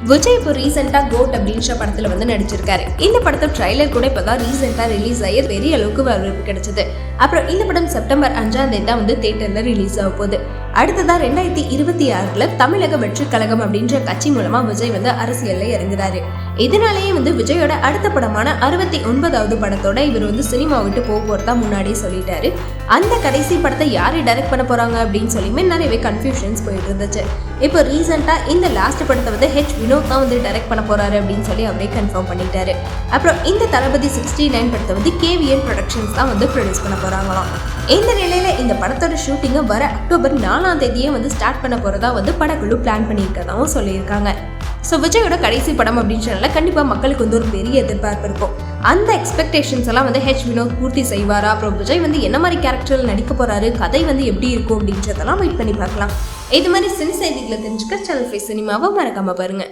விஜய் இப்போ ரீசெண்டா கோட் அப்படின்ற படத்துல வந்து நடிச்சிருக்காரு. இந்த படத்தை ட்ரைலர் கூட இப்பதான் ரீசெண்டா ரிலீஸ் ஆகி பெரிய அளவுக்கு வரவேற்பு கிடைச்சது. அப்புறம் இந்த படம் செப்டம்பர் 5 தான் வந்து தியேட்டர்ல ரிலீஸ் ஆக போகுது. அடுத்ததா 2026 தமிழக வெற்றி கழகம் அப்படின்ற கட்சி மூலமா விஜய் வந்து அரசியல்ல இறங்குறாரு. இதனாலேயே வந்து விஜயோட அடுத்த படமான 69வது படத்தோட இவர் வந்து சினிமா விட்டு போறதா முன்னாடியே சொல்லிட்டாரு. அந்த கடைசி படத்தை யாரு டைரக்ட் பண்ண போறாங்க அப்படின்னு சொல்லியுமே நிறையவே கன்ஃபியூஷன்ஸ் போயிட்டு இருந்துச்சு. இப்போ ரீசெண்டா இந்த லாஸ்ட் படத்தை வந்து வினோத் தான் வந்து டைரக்ட் பண்ண போறாரு அப்படின்னு சொல்லி அவரே கன்ஃபார்ம் பண்ணிட்டாரு. அப்புறம் இந்த தளபதி 69 படத்தை வந்து KVN ப்ரொடக்ஷன்ஸ் தான் வந்து ப்ரொடியூஸ் பண்ண போறாங்களாம். இந்த நிலையில இந்த படத்தோட ஷூட்டிங்கை வர அக்டோபர் 4 வந்து ஸ்டார்ட் பண்ண போறதா வந்து படக்குழு பிளான் பண்ணியிருக்கதாவும் சொல்லியிருக்காங்க. ஸோ விஜயோட கடைசி படம் அப்படின்றனால கண்டிப்பா மக்களுக்கு வந்து ஒரு பெரிய எதிர்பார்ப்பு இருக்கும். அந்த எக்ஸ்பெக்டேஷன்ஸ் எல்லாம் வந்து வினோத் பூர்த்தி செய்வாரா, அப்புறம் விஜய் வந்து என்ன மாதிரி கேரக்டரில் நடிக்க போறாரு, கதை வந்து எப்படி இருக்கும் அப்படின்றதெல்லாம் வெயிட் பண்ணி பார்க்கலாம். இது மாதிரி சினி செய்திகளை தெரிஞ்சுக்க சேனல் ஃபேஸ் சினிமாவை மறக்காம பாருங்க.